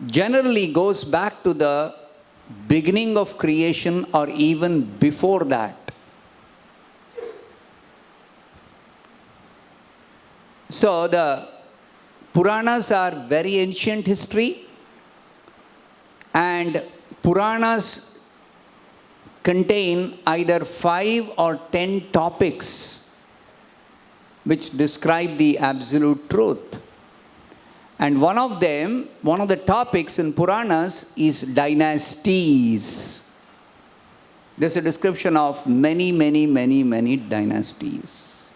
generally goes back to the beginning of creation or even before that. So the Puranas are very ancient history, and Puranas contain either 5 or 10 topics which describe the absolute truth. And one of the topics in Puranas is dynasties. There's a description of many dynasties.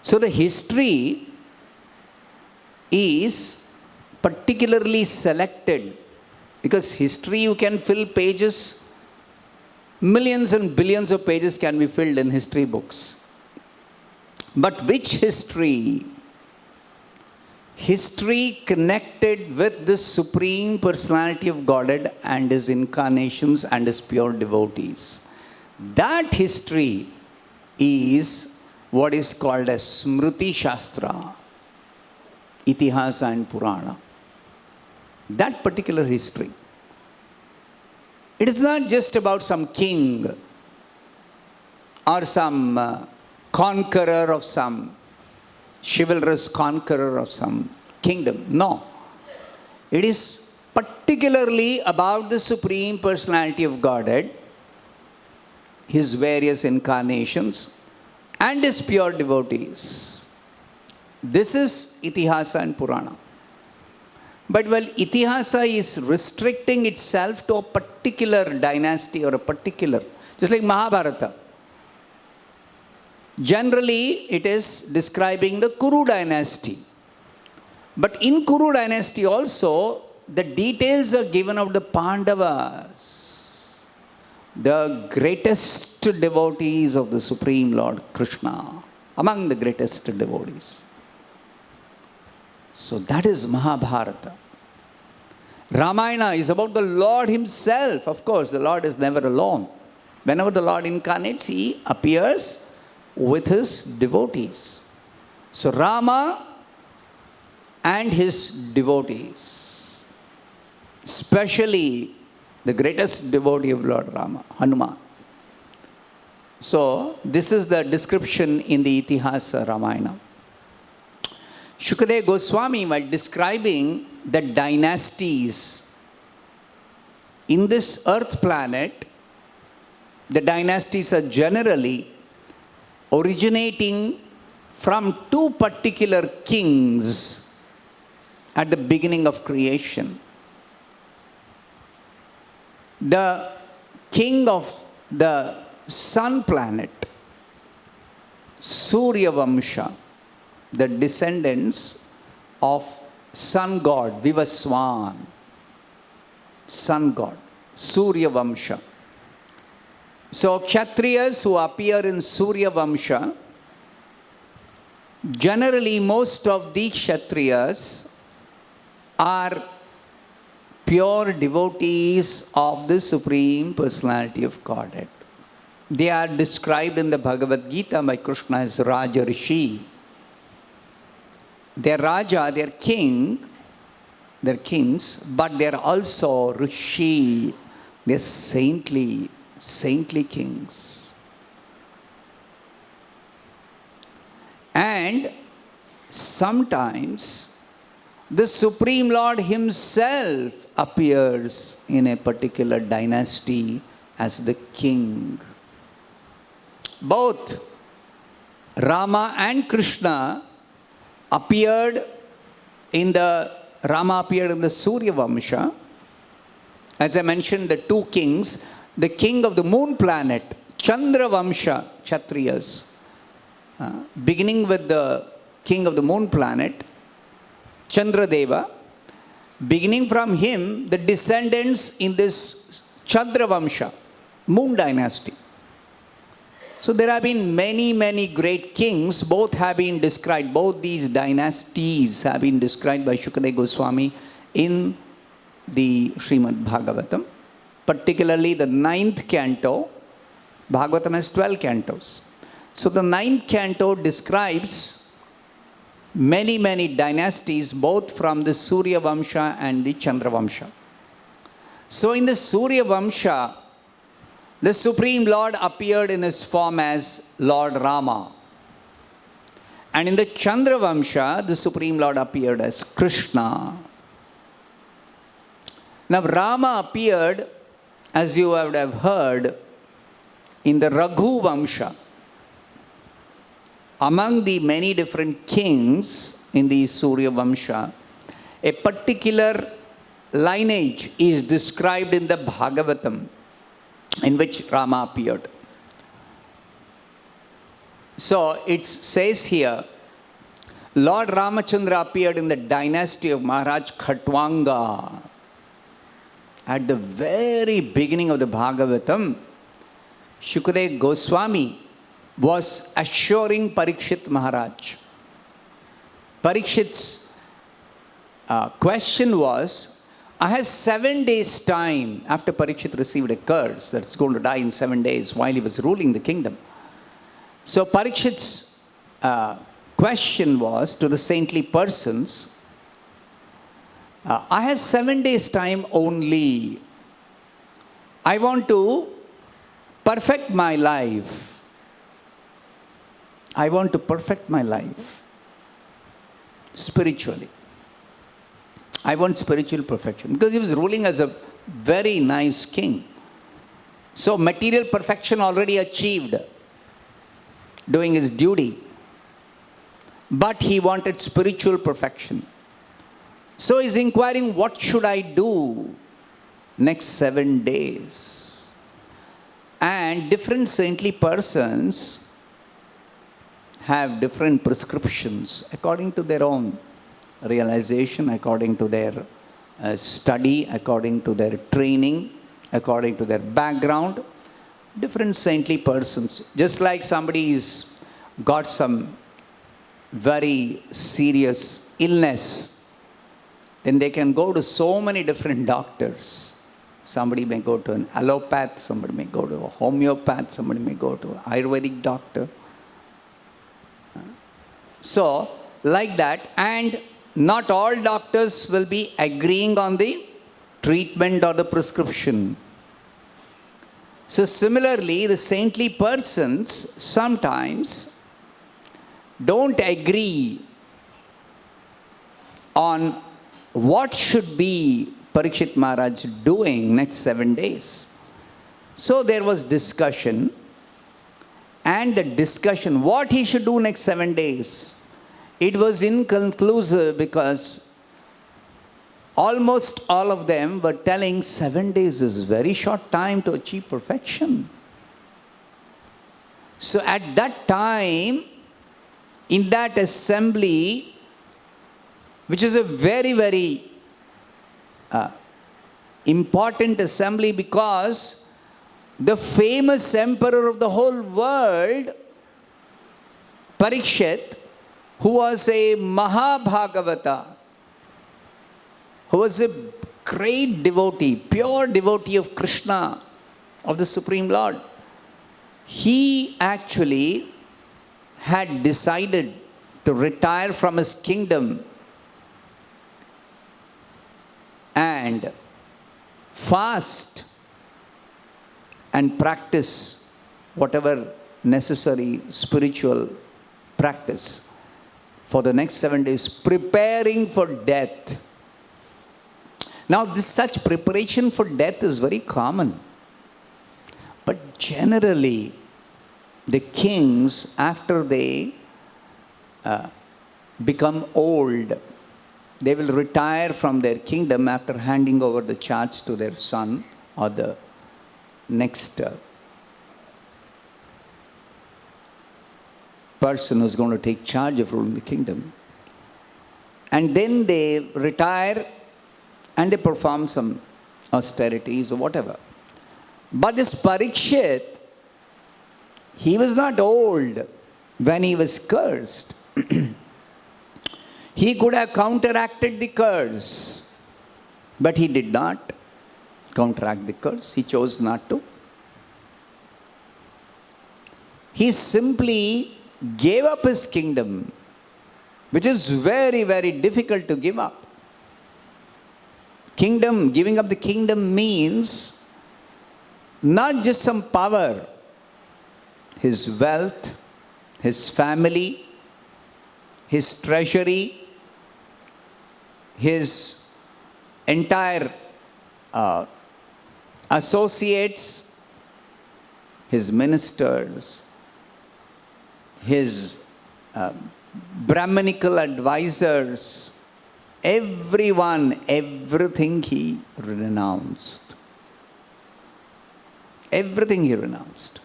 So the history is particularly selected, because history you can fill pages, millions and billions of pages can be filled in history books. But which history? History connected with the Supreme Personality of Godhead and His incarnations and His pure devotees. That history is what is called as Smriti Shastra, Itihasa and Purana. That particular history. It is not just about some king or some conqueror of some chivalrous conqueror of some kingdom. No. It is particularly about the Supreme Personality of Godhead, His various incarnations, and His pure devotees. This is Itihasa and Purana. But while Itihasa is restricting itself to a particular dynasty or a particular, just like Mahabharata, generally it is describing the Kuru dynasty. But in Kuru dynasty also, the details are given of the Pandavas, the greatest devotees of the Supreme Lord Krishna, among the greatest devotees. So that is Mahabharata. Ramayana is about the Lord Himself. Of course, the Lord is never alone. Whenever the Lord incarnates, He appears with His devotees. So Rama and his devotees, especially the greatest devotee of Lord Rama, Hanuman. So this is the description in the Itihasa Ramayana. Shukadeva Goswami, while describing the dynasties in this earth planet, the dynasties are generally originating from 2 particular kings at the beginning of creation. The king of the sun planet, Surya Vamsha, the descendants of sun god Vivaswan, sun god, Surya Vamsha. So Kshatriyas who appear in Surya Vamsha, generally most of these Kshatriyas are pure devotees of the Supreme Personality of Godhead. They are described in the Bhagavad Gita by Krishna as Raja Rishi. They're Raja, they're king, they're kings, but they're also Rishi. They're saintly kings. And sometimes the Supreme Lord Himself appears in a particular dynasty as the king. Both Rama and Krishna appeared in the Surya Vamsha. As I mentioned, the 2 kings, the king of the moon planet, Chandra Vamsha Kshatriyas, beginning with the king of the moon planet, Chandra Deva, beginning from him, the descendants in this Chandra Vamsha, moon dynasty. So there have been many great kings. Both have been described, both these dynasties have been described by Shukadeva Goswami in the Srimad Bhagavatam, particularly the 9th canto. Bhagavatam has 12 cantos. So the 9th canto describes many dynasties, both from the Surya Vamsha and the Chandra Vamsha. So in the Surya Vamsha, the Supreme Lord appeared in his form as Lord Rama. And in the Chandra Vamsha, the Supreme Lord appeared as Krishna. Now Rama appeared, as you would have heard, in the Raghu Vamsha. Among the many different kings in the Surya Vamsha, a particular lineage is described in the Bhagavatam, in which Rama appeared. So it says here, Lord Ramachandra appeared in the dynasty of Maharaj Khatwanga. At the very beginning of the Bhagavatam, Shukadeva Goswami was assuring Parikshit Maharaj. Parikshit's question was, I have 7 days time after Parikshit received a curse that's going to die in 7 days while he was ruling the kingdom. So Parikshit's question was to the saintly persons, I have 7 days time only. I want to perfect my life. I want to perfect my life spiritually. I want spiritual perfection. Because he was ruling as a very nice king. So material perfection already achieved, doing his duty. But he wanted spiritual perfection. So he's inquiring, what should I do next 7 days? And different saintly persons have different prescriptions according to their own realization, according to their study, according to their training, according to their background. Different saintly persons. Just like somebody's got some very serious illness, then they can go to so many different doctors. Somebody may go to an allopath, somebody may go to a homeopath, somebody may go to an Ayurvedic doctor. So, like that, and not all doctors will be agreeing on the treatment or the prescription. So similarly, the saintly persons sometimes don't agree on what should be Parikshit Maharaj doing next 7 days. So there was discussion, and the discussion, what he should do next 7 days, it was inconclusive because almost all of them were telling 7 days is very short time to achieve perfection. So at that time, in that assembly, which is a very important assembly, because the famous emperor of the whole world, Parikshit, who was a Mahabhagavata, who was a great devotee, pure devotee of Krishna, of the Supreme Lord, he actually had decided to retire from his kingdom and fast and practice whatever necessary spiritual practice for the next 7 days, preparing for death. Now, such preparation for death is very common. But generally, the kings, after they become old, they will retire from their kingdom after handing over the charge to their son or the next person who's going to take charge of ruling the kingdom. And then they retire and they perform some austerities or whatever. But this Parikshit, he was not old when he was cursed. He could have counteracted the curse, but he did not counteract the curse. He chose not to. He simply gave up his kingdom which is very, very difficult to give up. Giving up the kingdom means not just some power, his wealth, his family, his treasury, his entire associates, his ministers, his Brahmanical advisors, everyone, everything he renounced. Everything he renounced.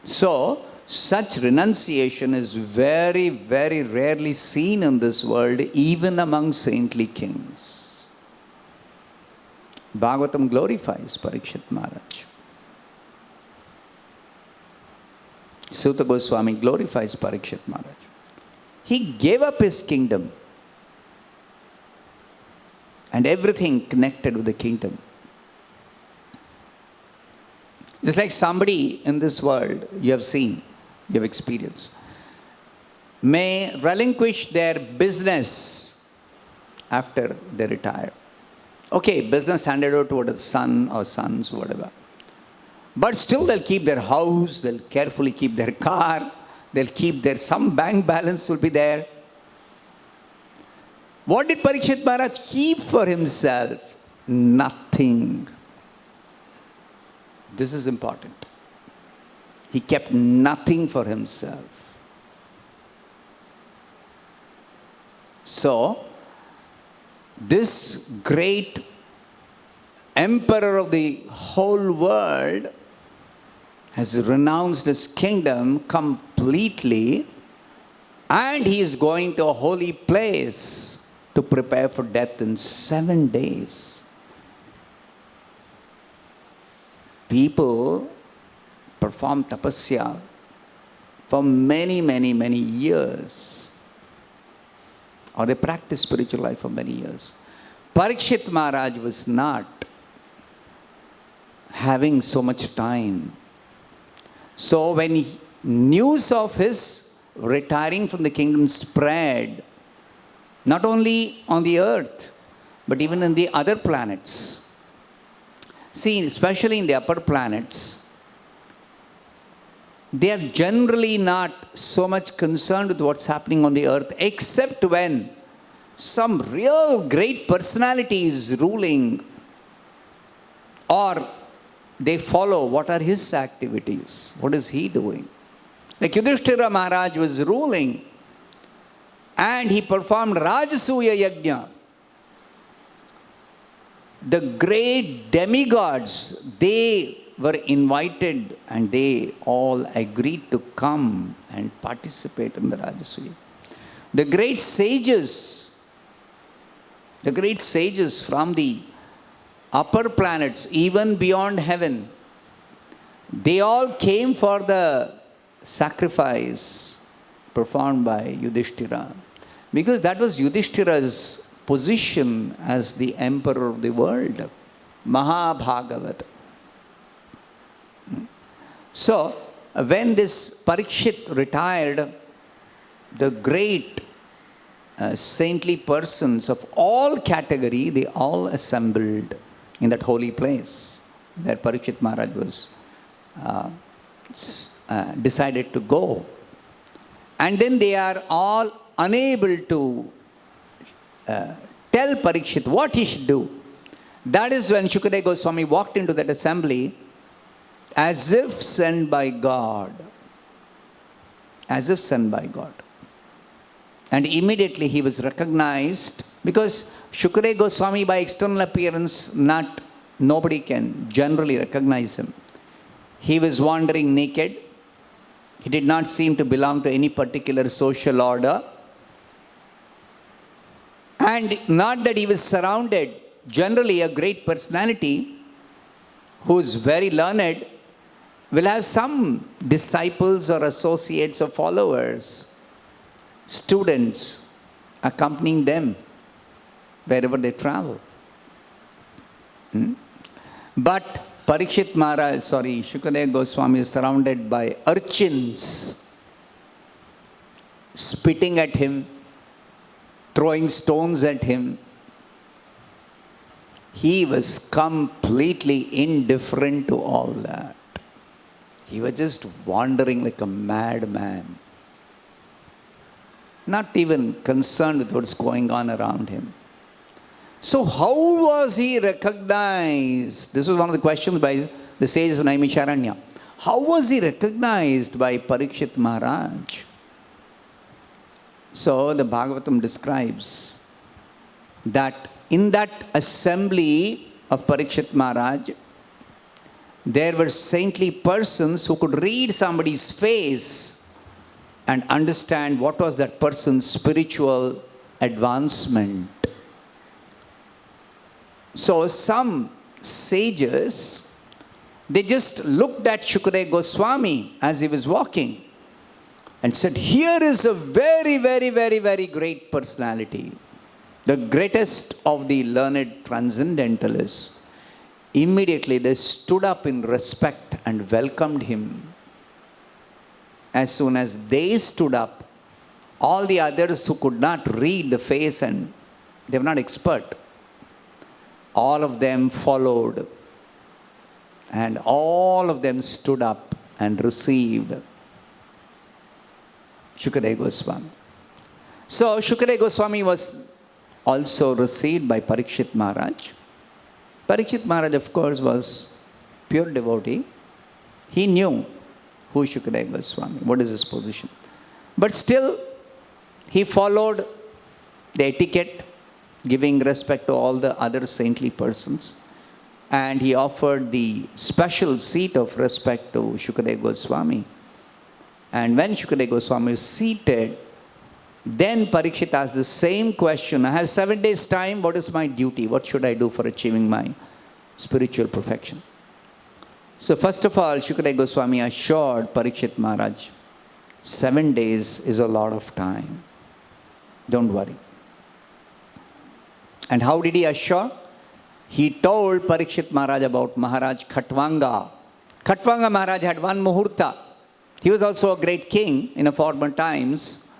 So, such renunciation is very, very rarely seen in this world, even among saintly kings. Bhagavatam glorifies Parikshit Maharaj. Suta Goswami glorifies Parikshit Maharaj. He gave up his kingdom and everything connected with the kingdom. Just like somebody in this world you have seen, you have experienced, may relinquish their business after they retire. Okay, business handed over to a son or sons, whatever. But still they'll keep their house, they'll carefully keep their car, they'll keep some bank balance will be there. What did Parikshit Maharaj keep for himself? Nothing. This is important. He kept nothing for himself. So, this great emperor of the whole world has renounced his kingdom completely, and he is going to a holy place to prepare for death in 7 days. People perform tapasya for many, many, many years, or they practice spiritual life for many years. Parikshit Maharaj was not having so much time. So when news of his retiring from the kingdom spread, not only on the earth, but even in the other planets. See, especially in the upper planets, they are generally not so much concerned with what's happening on the earth, except when some real great personality is ruling, or they follow what are his activities, what is he doing. Like Yudhishthira Maharaj was ruling, and he performed Rajasuya Yajna. The great demigods, they were invited and they all agreed to come and participate in the Rajasuya. The great sages from the upper planets, even beyond heaven, they all came for the sacrifice performed by Yudhishthira, because that was Yudhishthira's position as the emperor of the world, Mahabhagavat. So, when this Parikshit retired, the great saintly persons of all category, they all assembled in that holy place where Parikshit Maharaj was decided to go. And then they are all unable to tell Parikshit what he should do. That is when Shukadeva Goswami walked into that assembly as if sent by God. As if sent by God. And immediately he was recognized, because Shukadeva Goswami by external appearance, nobody can generally recognize him. He was wandering naked. He did not seem to belong to any particular social order. And not that he was surrounded. Generally, a great personality who is very learned will have some disciples or associates or followers, students accompanying them wherever they travel. But Shukadeva Goswami is surrounded by urchins. spitting at him, throwing stones at him. He was completely indifferent to all that. He was just wandering like a madman, not even concerned with what's going on around him. So how was he recognized? This was one of the questions by the sages of Naimisharanya. How was he recognized by Parikshit Maharaj? So the Bhagavatam describes that in that assembly of Parikshit Maharaj, there were saintly persons who could read somebody's face and understand what was that person's spiritual advancement. So some sages, they just looked at Shukadeva Goswami as he was walking and said, here is a very, very, very, very great personality, the greatest of the learned transcendentalists. Immediately they stood up in respect and welcomed him. As soon as they stood up, all the others who could not read the face and they were not expert, all of them followed. And all of them stood up and received Shukadeva Goswami. So Shukadeva Goswami was also received by Parikshit Maharaj. Parikshit Maharaj, of course, was pure devotee. He knew who Shukadeva Goswami, what is his position. But still, he followed the etiquette, giving respect to all the other saintly persons. And he offered the special seat of respect to Shukadeva Goswami. And when Shukadeva Goswami was seated, then Parikshit asked the same question. I have 7 days' time. What is my duty? What should I do for achieving my spiritual perfection? So first of all, Shukadeva Goswami assured Parikshit Maharaj, 7 days is a lot of time. Don't worry. And how did he assure? He told Parikshit Maharaj about Maharaj Khatvanga. Khatvanga Maharaj had one muhurta. He was also a great king in a former times.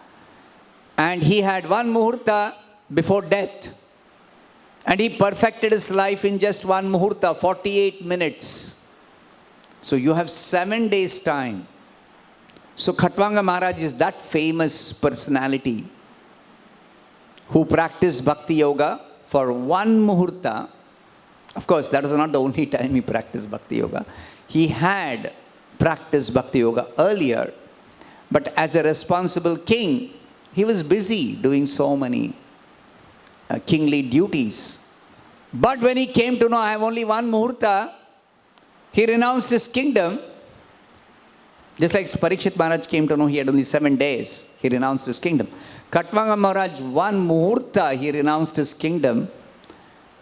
And he had one muhurta before death. And he perfected his life in just one muhurta, 48 minutes. So you have 7 days' time. So Khatvanga Maharaj is that famous personality who practiced Bhakti Yoga for one muhurta. Of course, that was not the only time he practiced Bhakti Yoga. He had practiced Bhakti Yoga earlier, but as a responsible king, he was busy doing so many kingly duties. But when he came to know, I have only one muhurta, he renounced his kingdom. Just like Parikshit Maharaj came to know he had only 7 days, he renounced his kingdom. Khatvanga Maharaj, one muhurta, he renounced his kingdom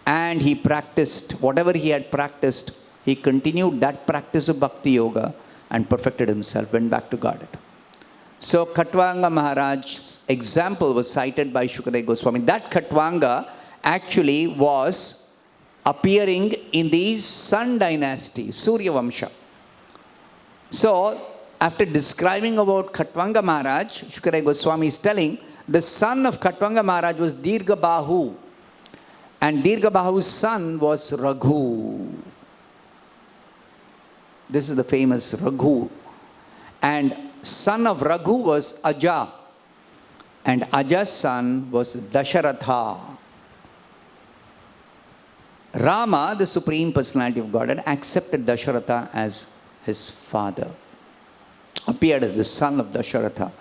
and he practiced whatever he had practiced. He continued that practice of Bhakti Yoga and perfected himself, went back to Godhead. So Khatvanga Maharaj's example was cited by Shukadeva Goswami. That Khatvanga actually was appearing in the Sun dynasty, Surya Vamsha. So after describing about Khatvanga Maharaj, Shukadeva Goswami is telling the son of Khatvanga Maharaj was Dirghabahu. And Dirghabahu's son was Raghu. This is the famous Raghu. And son of Raghu was Aja. And Aja's son was Dasharatha. Rama, the Supreme Personality of Godhead, accepted Dasharatha as his father. Appeared as the son of Dasharatha.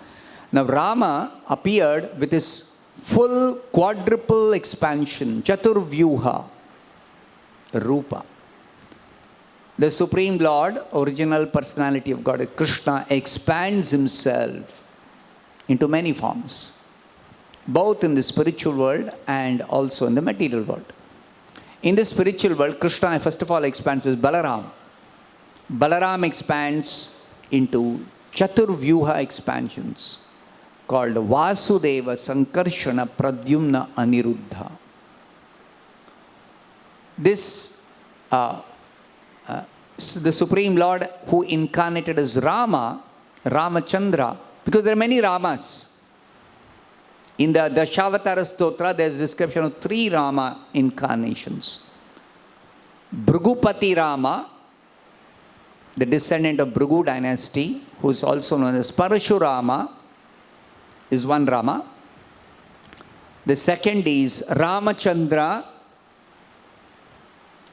Now Rama appeared with his full quadruple expansion, Chaturvyuha, Rupa. The Supreme Lord, original personality of God, Krishna, expands himself into many forms, both in the spiritual world and also in the material world. In the spiritual world, Krishna first of all expands as Balaram. Balaram expands into Chaturvyuha expansions called Vasudeva, Sankarshana, Pradyumna, Aniruddha. This the Supreme Lord who incarnated as Rama, Ramachandra, because there are many Ramas. In the Dashavatara Stotra, there is description of 3 Rama incarnations. Bhrugupati Rama, the descendant of Bhrugu dynasty, who is also known as Parashurama, is one Rama. The second is Ramachandra,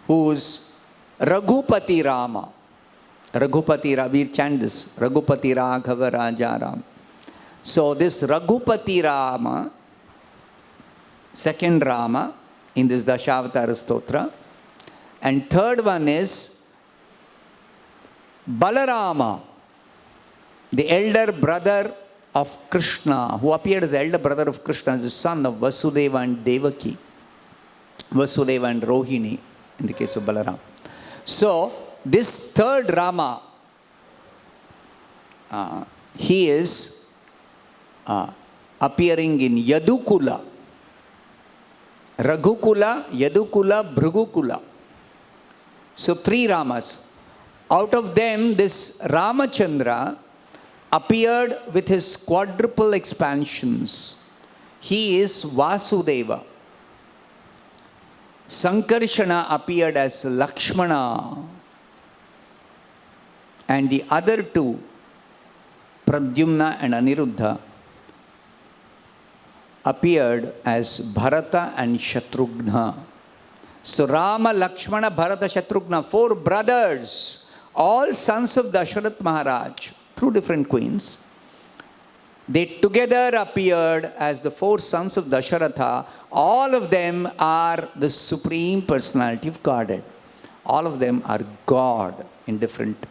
who is Raghupati Rama. Raghupati Rama, we chant this, Raghupati Raghava Raja Ram. So this Raghupati Rama, second Rama in this Dashavatara Stotra. And third one is Balarama, the elder brother of Krishna, who appeared as the elder brother of Krishna, as the son of Vasudeva and Devaki. Vasudeva and Rohini, in the case of Balaram. So, this third Rama, he is appearing in Yadukula, Raghukula, Yadukula, Bhrugukula. So 3 Ramas. Out of them, this Ramachandra appeared with his quadruple expansions. He is Vasudeva. Sankarshana appeared as Lakshmana. And the other 2, Pradyumna and Aniruddha, appeared as Bharata and Shatrughna. So Rama, Lakshmana, Bharata, Shatrughna, 4 brothers, all sons of Dasharath Maharaj, through different queens. They together appeared as the 4 sons of Dasharatha. All of them are the Supreme Personality of Godhead. All of them are God in different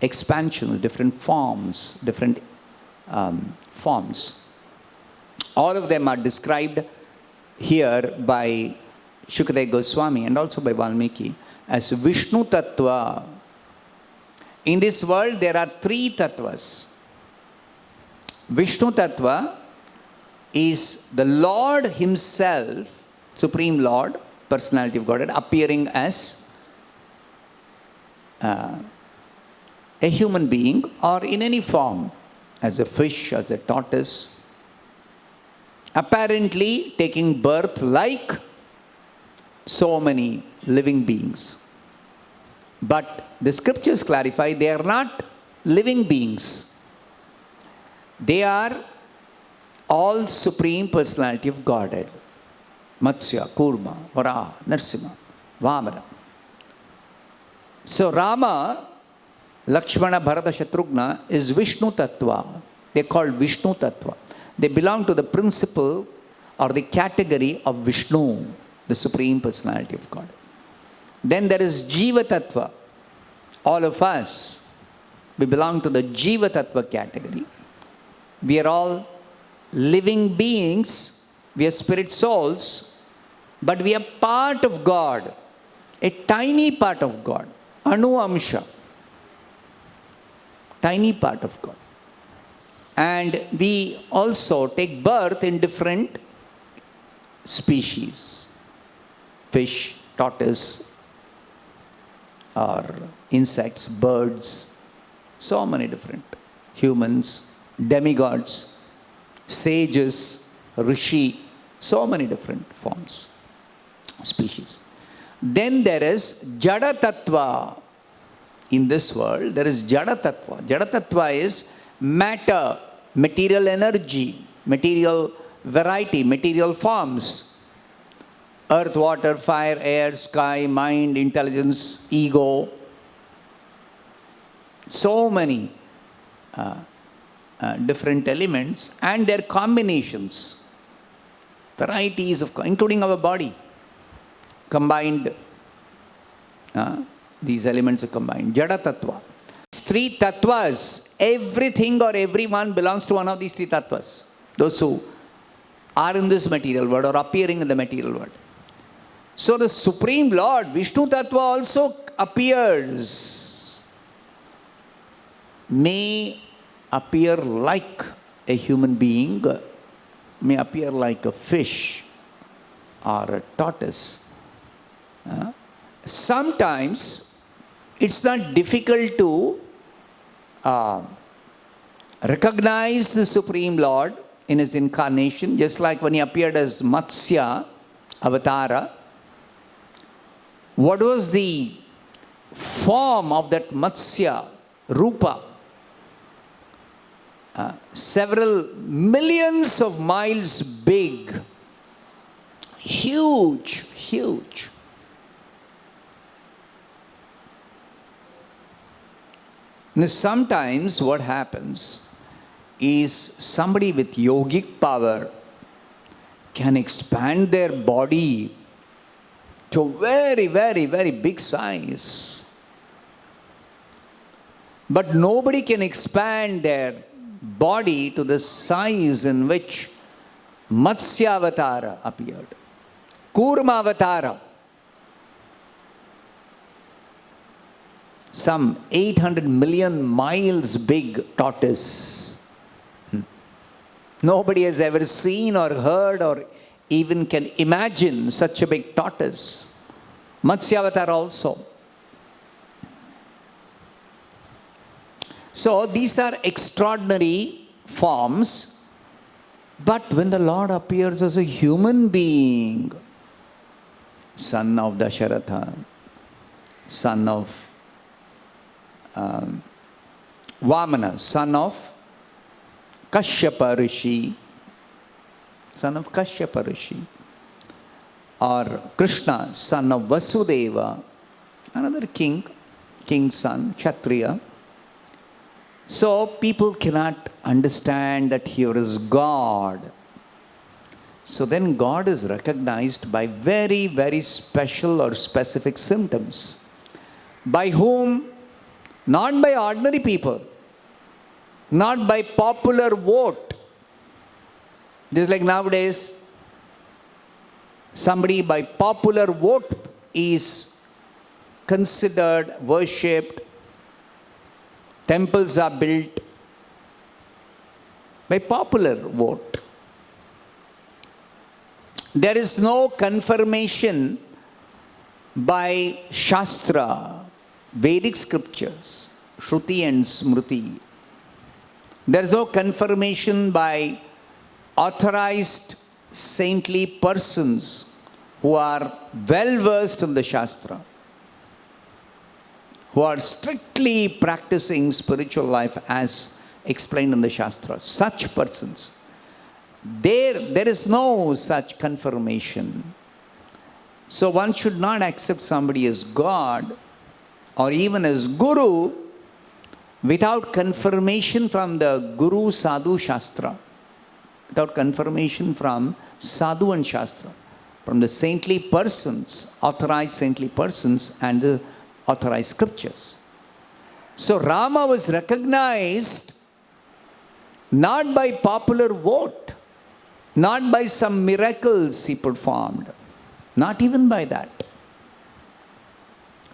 expansions, different forms, All of them are described here by Shukadeva Goswami and also by Valmiki as Vishnu Tattva. In this world, there are 3 Tattvas. Vishnu Tattva is the Lord Himself, Supreme Lord, Personality of Godhead, appearing as a human being or in any form, as a fish, as a tortoise, apparently taking birth like so many living beings. But the scriptures clarify they are not living beings. They are all Supreme Personality of Godhead. Matsya, Kurma, Varaha, Narsimha, Vamana. So Rama, Lakshmana, Bharata, Shatrughna is Vishnu Tattva. They are called Vishnu Tattva. They belong to the principle or the category of Vishnu, the Supreme Personality of God. Then there is Jiva Tattva. All of us, we belong to the Jiva Tattva category. We are all living beings, we are spirit souls, but we are part of God, a tiny part of God, Anu Amsha, tiny part of God. And we also take birth in different species, fish, tortoise, or insects, birds, so many different, humans, demigods, sages, rishi, so many different forms, species. Then there is Jada Tattva. In this world, there is Jada Tattva. Jada Tattva is matter, material energy, material variety, material forms. Earth, water, fire, air, sky, mind, intelligence, ego. So many different elements and their combinations. Varieties of, including our body. Combined, these elements are combined. Jada Tattva. 3 Tattvas, everything or everyone belongs to one of these 3 Tattvas. Those who are in this material world or appearing in the material world. So the Supreme Lord, Vishnu Tattva also appears. May appear like a human being, may appear like a fish or a tortoise. Sometimes it's not difficult to recognize the Supreme Lord in his incarnation, just like when he appeared as Matsya Avatara. What was the form of that Matsya Rupa? Several millions of miles big. Huge, huge. Now, sometimes what happens is somebody with yogic power can expand their body to a very, very, very big size. But nobody can expand their body to the size in which Matsya Avatara appeared. Kurma Avatara. Some 800 million miles big tortoise. Nobody has ever seen or heard or even can imagine such a big tortoise. Matsya Avatar also. So these are extraordinary forms. But when the Lord appears as a human being, son of Dasharatha, son of Vamana, son of Kashyapa Rishi, son of Kashyapa Rishi, or Krishna, son of Vasudeva, another king's son, Kshatriya. So people cannot understand that here is God. So then God is recognized by very, very special or specific symptoms. By whom? Not by ordinary people. Not by popular vote. Just like nowadays, somebody by popular vote is considered, worshipped, temples are built by popular vote. There is no confirmation by Shastra, Vedic scriptures, Shruti and Smriti. There is no confirmation by authorized saintly persons who are well versed in the Shastra, who are strictly practicing spiritual life as explained in the Shastra. Such persons, there is no such confirmation. So one should not accept somebody as God or even as Guru without confirmation from the Guru Sadhu Shastra, without confirmation from Sadhu and Shastra, from the saintly persons, authorized saintly persons and the authorized scriptures. So Rama was recognized not by popular vote, not by some miracles he performed, not even by that.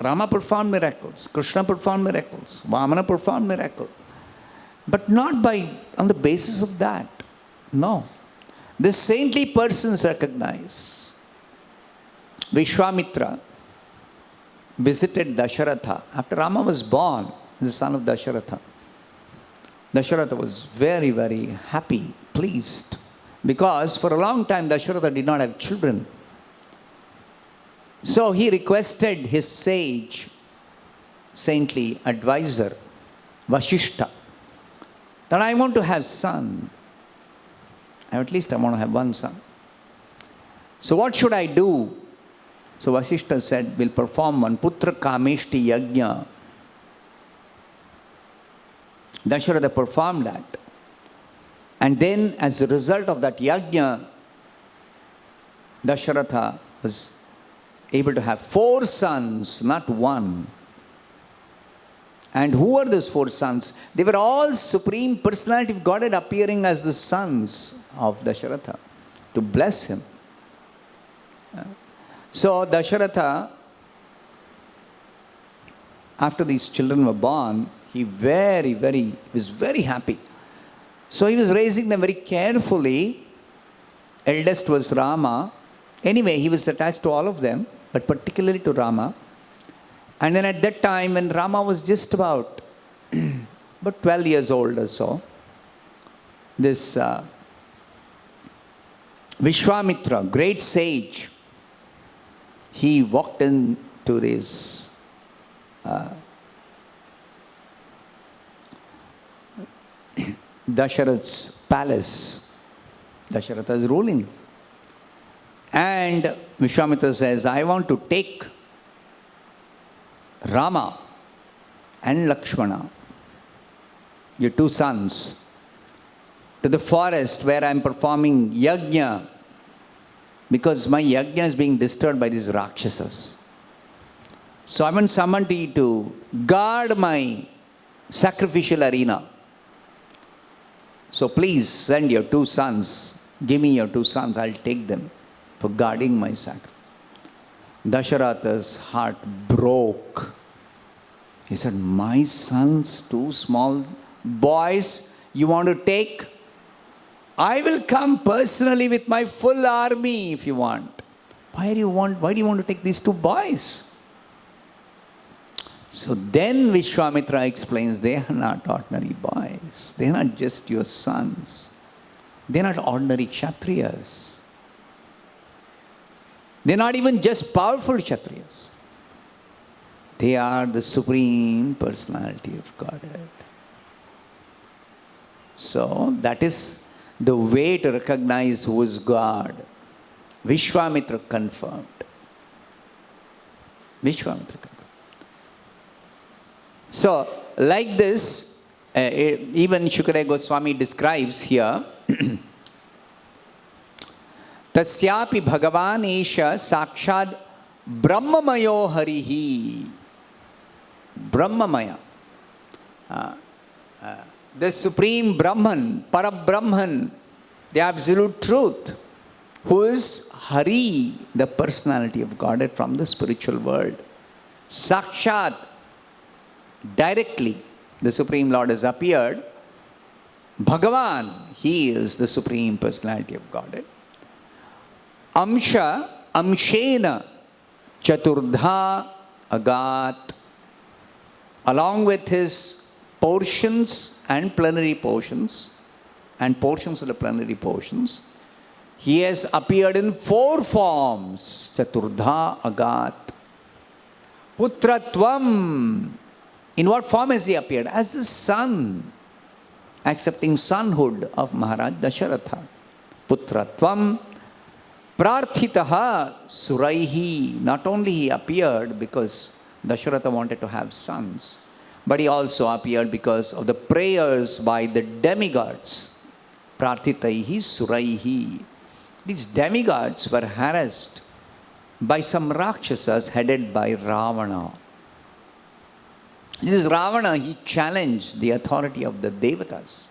Rama performed miracles, Krishna performed miracles, Vamana performed miracles, but not on the basis of that. No. The saintly persons recognize. Vishwamitra visited Dasharatha after Rama was born, the son of Dasharatha. Dasharatha was very, very happy, pleased, because for a long time Dasharatha did not have children. So he requested his sage, saintly advisor, Vashishta, that I want to have son. At least I want to have one son. So what should I do? So Vashishta said, we'll perform one Putra Kameshti Yajna. Dasharatha performed that. And then as a result of that Yajna, Dasharatha was able to have 4 sons, not one. And who were those 4 sons? They were all Supreme Personality of Godhead appearing as the sons of Dasharatha to bless him. So Dasharatha, after these children were born, he was very happy. So he was raising them very carefully. Eldest was Rama. Anyway, he was attached to all of them, but particularly to Rama. And then at that time, when Rama was just about 12 years old or so, this Vishwamitra, great sage, he walked into this Dasharatha's palace. Dasharatha is ruling. And Vishwamitra says, I want to take Rama and Lakshmana, your two sons, to the forest where I am performing yajna, because my yajna is being disturbed by these Rakshasas. So I want somebody to guard my sacrificial arena. So please send your two sons. Give me your two sons. I'll take them for guarding my sacrifice. Dasharatha's heart broke. He said, my sons, two small boys, you want to take? I will come personally with my full army if you want. Why do you want to take these two boys? So then Vishwamitra explains, they are not ordinary boys. They are not just your sons. They are not ordinary Kshatriyas. They are not even just powerful Kshatriyas. They are the Supreme Personality of Godhead. So that is the way to recognize who is God. Vishwamitra confirmed. Vishwamitra confirmed. So, like this, even Shukadeva Goswami describes here, Tasyapi Bhagavan Esha Sakshad Brahmamayo Harihi. Brahmamaya. The Supreme Brahman, Parabrahman, the Absolute Truth, who is Hari, the personality of Godhead from the spiritual world. Sakshat, directly, the Supreme Lord has appeared. Bhagavan, he is the Supreme Personality of Godhead. Amsha, Amshena, Chaturdha, Agat, along with his portions and plenary portions, and portions of the plenary portions, he has appeared in four forms. Chaturdha, Agat. Putratvam. In what form has he appeared? As the son, accepting sonhood of Maharaj Dasharatha. Putratvam. Prarthitaha suraihi. Not only he appeared because Dasharatha wanted to have sons, but he also appeared because of the prayers by the demigods. Prarthitaihi suraihi. These demigods were harassed by some Rakshasas headed by Ravana. This Ravana, he challenged the authority of the Devatas.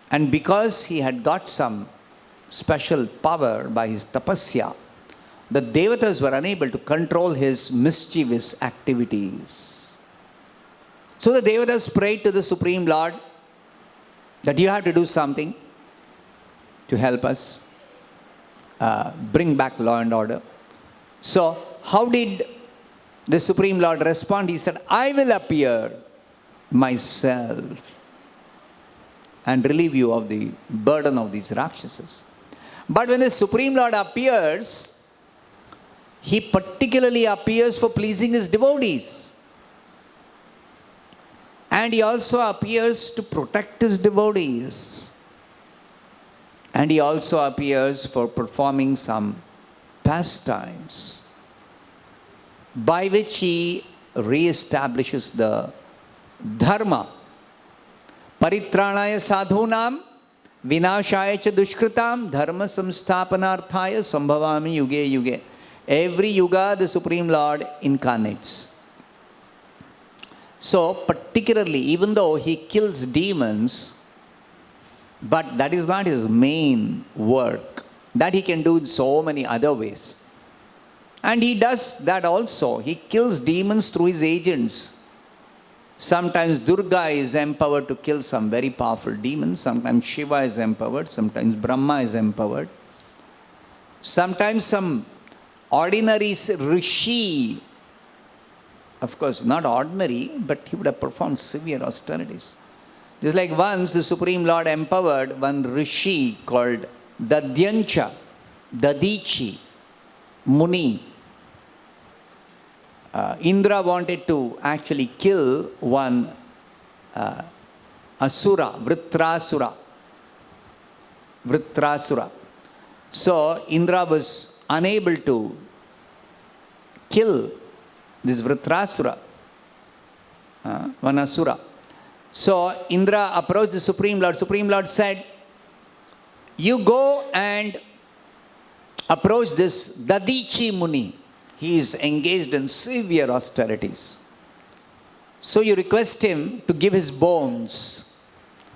And because he had got some special power by his tapasya, the Devatas were unable to control his mischievous activities. So the Devatas prayed to the Supreme Lord that you have to do something to help us bring back law and order. So how did the Supreme Lord respond? He said, I will appear myself and relieve you of the burden of these Rakshasas. But when the Supreme Lord appears, he particularly appears for pleasing his devotees. And he also appears to protect his devotees. And he also appears for performing some pastimes by which he re-establishes the dharma. Paritranaya sadhunam vinashaya cha dushkritam dharma samsthapanarthaya sambhavami yuge yuge. Every yuga the Supreme Lord incarnates. So particularly, even though he kills demons, but that is not his main work. That he can do in so many other ways. And he does that also. He kills demons through his agents. Sometimes Durga is empowered to kill some very powerful demons. Sometimes Shiva is empowered. Sometimes Brahma is empowered. Sometimes some ordinary rishi, of course not ordinary, but he would have performed severe austerities. Just like once the Supreme Lord empowered one rishi called Dadyancha, Dadichi, Muni. Indra wanted to actually kill one Asura, Vritrasura. So Indra was unable to kill this Vritrasura, one Asura. So Indra approached the Supreme Lord. Supreme Lord said, you go and approach this Dadichi Muni. He is engaged in severe austerities. So you request him to give his bones.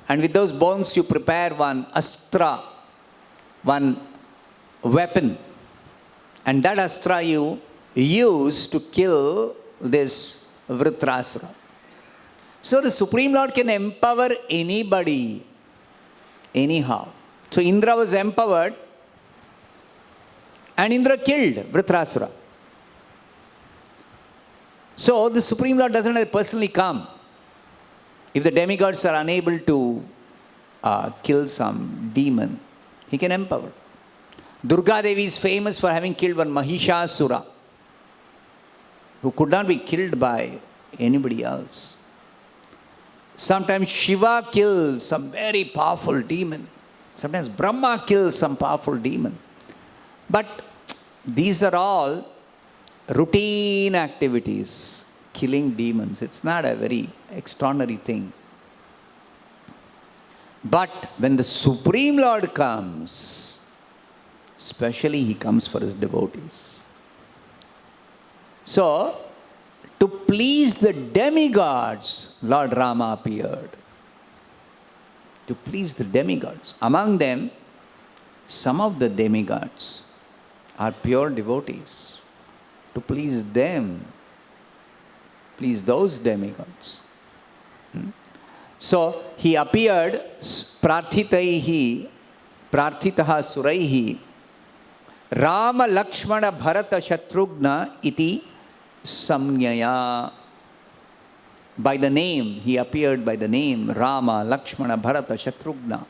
And with those bones you prepare one astra, one weapon. And that astra you use to kill this Vritrasura. So the Supreme Lord can empower anybody, anyhow. So Indra was empowered and Indra killed Vritrasura. So the Supreme Lord doesn't personally come. If the demigods are unable to kill some demon, he can empower. Durga Devi is famous for having killed one Mahishasura, who could not be killed by anybody else. Sometimes Shiva kills some very powerful demon. Sometimes Brahma kills some powerful demon. But these are all routine activities, killing demons. It's not a very extraordinary thing. But when the Supreme Lord comes, especially he comes for his devotees. So, to please the demigods, Lord Rama appeared. To please the demigods. Among them, some of the demigods are pure devotees. To please them, please those demigods. So, he appeared, prarthitaha suraihi, Rama Lakshmana Bharata Shatrugna iti samnyaya. By the name, he appeared by the name Rama, Lakshmana, Bharata, Shatrugna.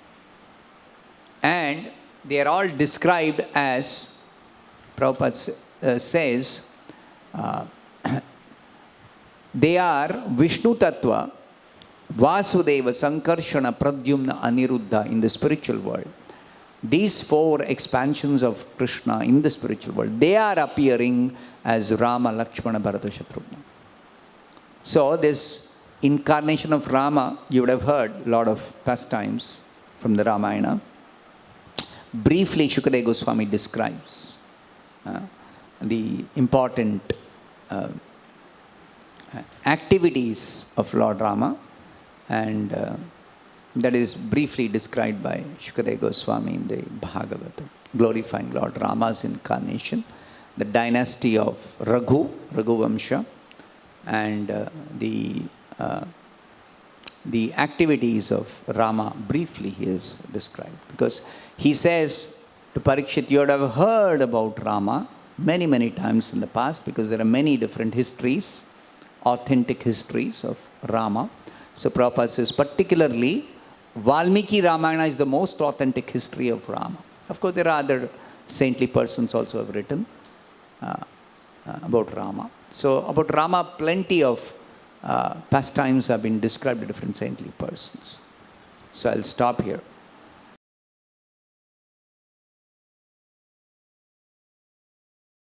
And they are all described as, Prabhupada says, they are Vishnu Tattva, Vasudeva, Sankarshana, Pradyumna, Aniruddha in the spiritual world. These four expansions of Krishna in the spiritual world, they are appearing as Rama, Lakshmana, Bharata, Shatrugna. So this incarnation of Rama, you would have heard a lot of pastimes from the Ramayana. Briefly, Shukadeva Goswami describes the important activities of Lord Rama, and that is briefly described by Shukadeva Goswami in the Bhagavatham, glorifying Lord Rama's incarnation, the dynasty of Raghu Vamsha, and the activities of Rama briefly he is described. Because he says to Parikshit, you would have heard about Rama many times in the past, because there are many different histories, authentic histories of Rama. So Prabhupada says, particularly, Valmiki Ramayana is the most authentic history of Rama. Of course, there are other saintly persons also have written about Rama. So about Rama, plenty of pastimes have been described to different saintly persons. So I'll stop here.